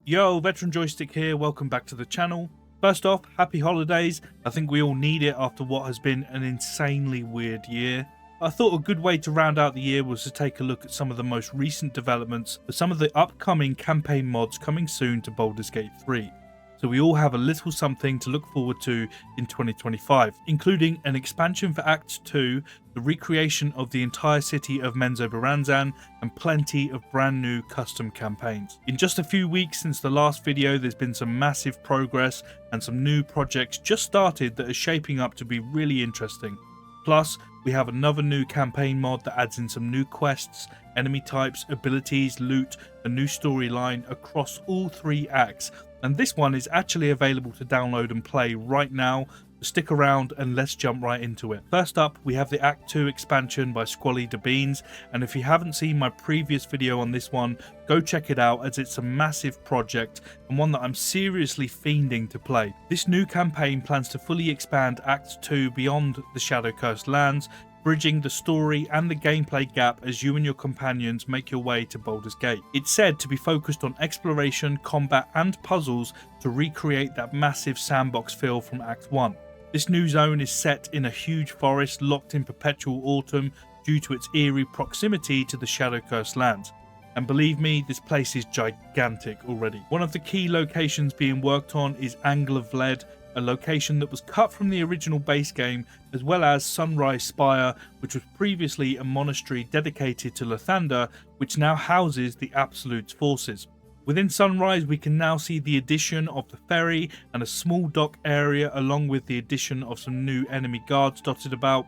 Yo, Veteran Joystick here, welcome back to the channel. First off, happy holidays. I think we all need it after what has been an insanely weird year. I thought a good way to round out the year was to take a look at some of the most recent developments for some of the upcoming campaign mods coming soon to Baldur's Gate 3. So we all have a little something to look forward to in 2025, including an expansion for Act 2, the recreation of the entire city of Menzoberranzan, and plenty of brand new custom campaigns. In just a few weeks since the last video, there's been some massive progress and some new projects just started that are shaping up to be really interesting. Plus, we have another new campaign mod that adds in some new quests, enemy types, abilities, loot, a new storyline across all 3 acts. And this one is actually available to download and play right now. So stick around and let's jump right into it. First up, we have the Act 2 expansion by Squallydabeanz, and if you haven't seen my previous video on this one, go check it out as it's a massive project and one that I'm seriously fiending to play. This new campaign plans to fully expand Act 2 beyond the Shadow-Cursed lands, bridging the story and the gameplay gap as you and your companions make your way to Baldur's Gate. It's said to be focused on exploration, combat and puzzles to recreate that massive sandbox feel from Act 1. This new zone is set in a huge forest locked in perpetual autumn due to its eerie proximity to the Shadow-Cursed lands. And believe me, this place is gigantic already. One of the key locations being worked on is Angla Vled, a location that was cut from the original base game, as well as Sunrise Spire, which was previously a monastery dedicated to Lathander, which now houses the Absolute's forces. Within Sunrise, we can now see the addition of the ferry and a small dock area, along with the addition of some new enemy guards dotted about.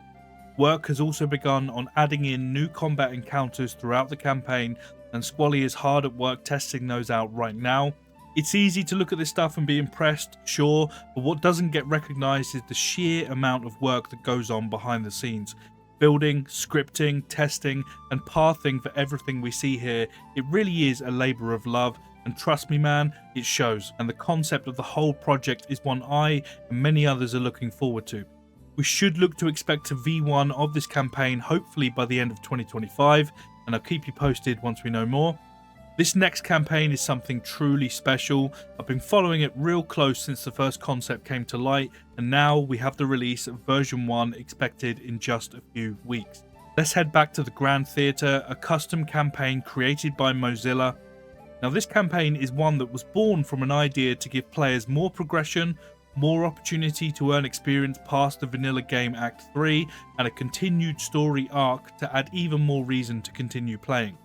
Work has also begun on adding in new combat encounters throughout the campaign, and Squally is hard at work testing those out right now. It's easy to look at this stuff and be impressed, sure, but what doesn't get recognised is the sheer amount of work that goes on behind the scenes. Building, scripting, testing, and pathing for everything we see here, it really is a labour of love, and trust me man, it shows, and the concept of the whole project is one I and many others are looking forward to. We should look to expect a V1 of this campaign hopefully by the end of 2025, and I'll keep you posted once we know more. This next campaign is something truly special. I've been following it real close since the first concept came to light, and now we have the release of version 1 expected in just a few weeks. Let's head back to the Grand Theatre, a custom campaign created by Moezilla. Now this campaign is one that was born from an idea to give players more progression, more opportunity to earn experience past the vanilla game Act 3, and a continued story arc to add even more reason to continue playing.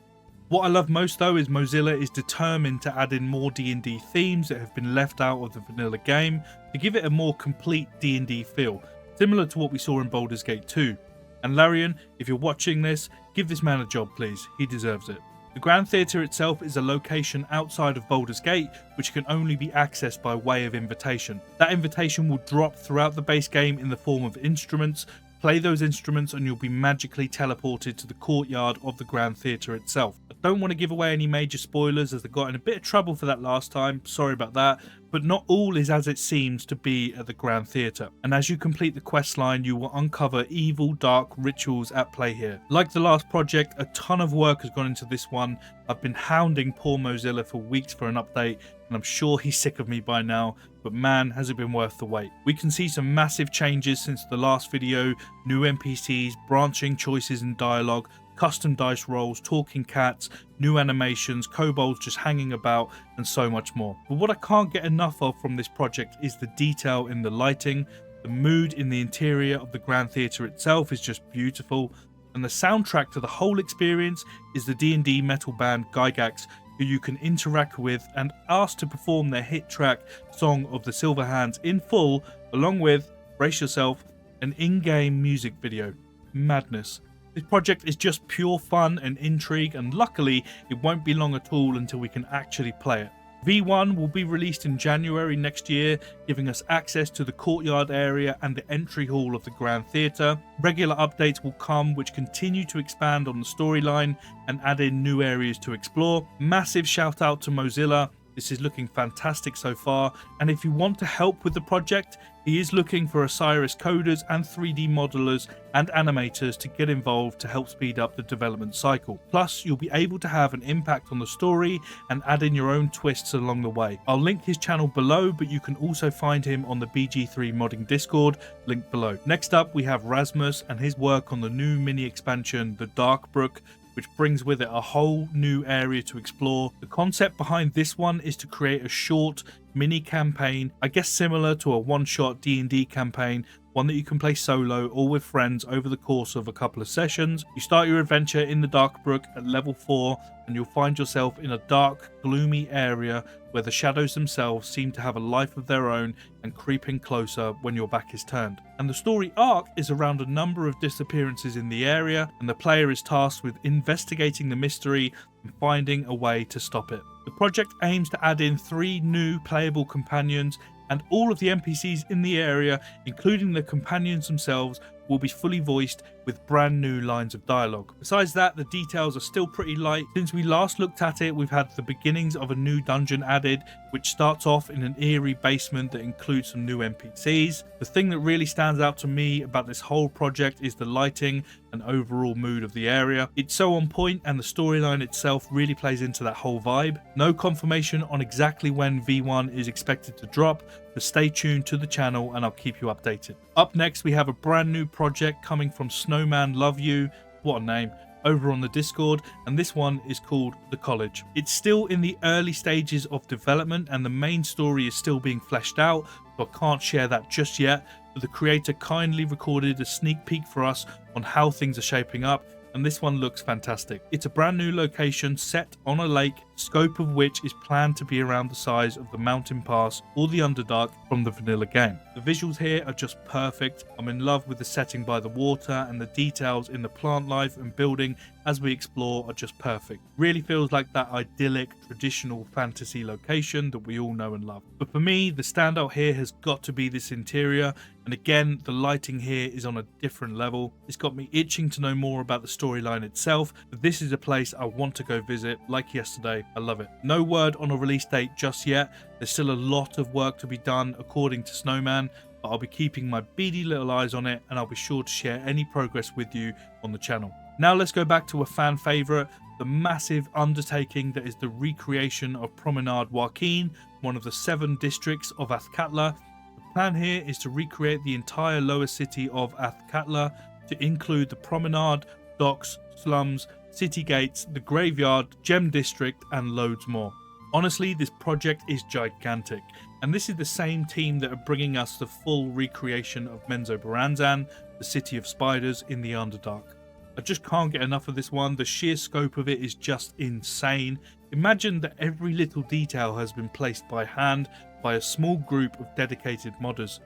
What I love most though is Moezilla is determined to add in more D&D themes that have been left out of the vanilla game to give it a more complete D&D feel, similar to what we saw in Baldur's Gate 2. And Larian, if you're watching this, give this man a job please, he deserves it. The Grand Theatre itself is a location outside of Baldur's Gate which can only be accessed by way of invitation. That invitation will drop throughout the base game in the form of instruments. Play those instruments and you'll be magically teleported to the courtyard of the Grand Theatre itself. I don't want to give away any major spoilers as they got in a bit of trouble for that last time, sorry about that, but not all is as it seems to be at the Grand Theatre. And as you complete the quest line, you will uncover evil, dark rituals at play here. Like the last project, a ton of work has gone into this one. I've been hounding poor Moezilla for weeks for an update, and I'm sure he's sick of me by now, but man, has it been worth the wait. We can see some massive changes since the last video, new NPCs, branching choices in dialogue, custom dice rolls, talking cats, new animations, kobolds just hanging about, and so much more. But what I can't get enough of from this project is the detail in the lighting. The mood in the interior of the Grand Theatre itself is just beautiful, and the soundtrack to the whole experience is the D&D metal band Gygax, who you can interact with and ask to perform their hit track Song of the Silverhands in full, along with, brace yourself, an in-game music video. Madness. This project is just pure fun and intrigue, and luckily it won't be long at all until we can actually play it. V1 will be released in January next year, giving us access to the courtyard area and the entry hall of the Grand Theatre. Regular updates will come which continue to expand on the storyline and add in new areas to explore. Massive shout out to Moezilla. This is looking fantastic so far, and if you want to help with the project, he is looking for Osiris coders and 3D modelers and animators to get involved to help speed up the development cycle. Plus, you'll be able to have an impact on the story and add in your own twists along the way. I'll link his channel below, but you can also find him on the BG3 modding Discord, link below. Next up, we have Rasmus and his work on the new mini expansion, the Darkbrook, which brings with it a whole new area to explore. The concept behind this one is to create a short mini campaign, I guess similar to a one-shot D&D campaign, one that you can play solo or with friends over the course of a couple of sessions. You start your adventure in the Darkbrook at level 4, and you'll find yourself in a dark, gloomy area where the shadows themselves seem to have a life of their own and creeping closer when your back is turned. And the story arc is around a number of disappearances in the area, and the player is tasked with investigating the mystery and finding a way to stop it. The project aims to add in 3 new playable companions, and all of the NPCs in the area, including the companions themselves, will be fully voiced with brand new lines of dialogue. Besides that, the details are still pretty light. Since we last looked at it, we've had the beginnings of a new dungeon added, which starts off in an eerie basement that includes some new NPCs. The thing that really stands out to me about this whole project is the lighting and overall mood of the area. It's so on point, and the storyline itself really plays into that whole vibe. No confirmation on exactly when V1 is expected to drop, but stay tuned to the channel and I'll keep you updated. Up next, we have a brand new project coming from Snowman Love You, what a name, over on the Discord, and this one is called The College. It's still in the early stages of development and the main story is still being fleshed out, so I can't share that just yet, but the creator kindly recorded a sneak peek for us on how things are shaping up, and this one looks fantastic. It's a brand new location set on a lake, scope of which is planned to be around the size of the mountain pass or the Underdark from the vanilla game. The visuals here are just perfect. I'm in love with the setting by the water, and the details in the plant life and building as we explore are just perfect. Really feels like that idyllic traditional fantasy location that we all know and love. But for me, the standout here has got to be this interior, and again the lighting here is on a different level. It's got me itching to know more about the storyline itself, but this is a place I want to go visit. Like yesterday, I love it. No word on a release date just yet. There's still a lot of work to be done according to Snowman, but I'll be keeping my beady little eyes on it, and I'll be sure to share any progress with you on the channel. Now let's go back to a fan favourite, the massive undertaking that is the recreation of Promenade Joaquin, one of the 7 districts of Athkatla. The plan here is to recreate the entire lower city of Athkatla to include the promenade, docks, slums, city gates, the graveyard, gem district and loads more. Honestly, this project is gigantic, and this is the same team that are bringing us the full recreation of Menzoberranzan, the city of spiders in the Underdark. I just can't get enough of this one. The sheer scope of it is just insane. Imagine that every little detail has been placed by hand by a small group of dedicated modders.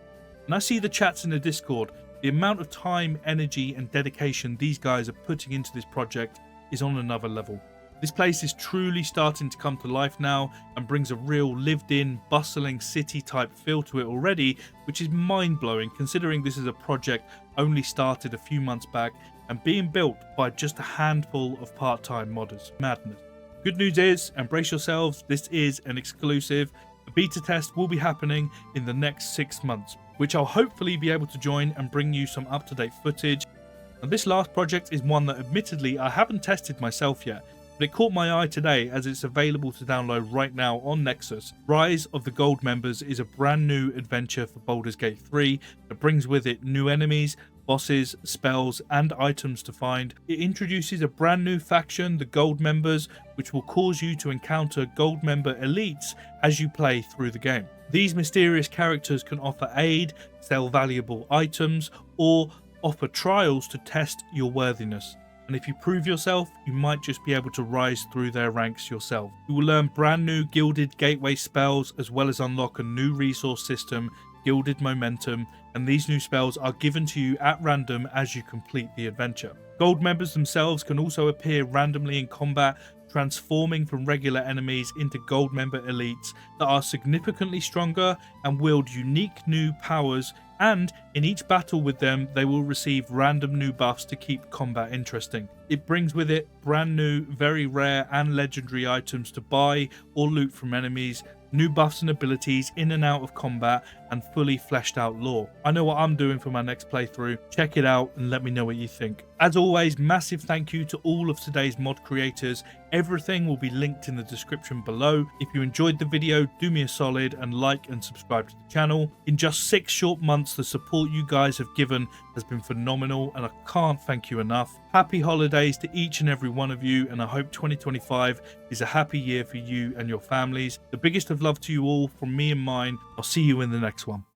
And I see the chats in the Discord. The amount of time, energy and dedication these guys are putting into this project is on another level. This place is truly starting to come to life now and brings a real lived-in, bustling city type feel to it already, which is mind-blowing considering this is a project only started a few months back and being built by just a handful of part-time modders. Madness. Good news is, embrace yourselves, this is an exclusive. A beta test will be happening in the next 6 months, which I'll hopefully be able to join and bring you some up-to-date footage. And this last project is one that admittedly I haven't tested myself yet, but it caught my eye today as it's available to download right now on Nexus. Rise of the Gold Members is a brand new adventure for Baldur's Gate 3 that brings with it new enemies, bosses, spells and items to find. It introduces a brand new faction, the Gold Members, which will cause you to encounter Gold Member elites as you play through the game. These mysterious characters can offer aid, sell valuable items, or offer trials to test your worthiness. And if you prove yourself, you might just be able to rise through their ranks yourself. You will learn brand new Gilded Gateway spells, as well as unlock a new resource system, Gilded Momentum, and these new spells are given to you at random as you complete the adventure. Gold members themselves can also appear randomly in combat, transforming from regular enemies into gold member elites that are significantly stronger and wield unique new powers and in each battle with them they will receive random new buffs to keep combat interesting. It brings with it brand new, very rare and legendary items to buy or loot from enemies, new buffs and abilities in and out of combat, and fully fleshed out lore. I know what I'm doing for my next playthrough. Check it out and let me know what you think. As always, massive thank you to all of today's mod creators. Everything will be linked in the description below. If you enjoyed the video, do me a solid and like and subscribe to the channel. In just 6 short months, the support you guys have given has been phenomenal and I can't thank you enough. Happy holidays to each and every one of you, and I hope 2025 is a happy year for you and your families. The biggest of love to you all from me and mine. I'll see you in the next one.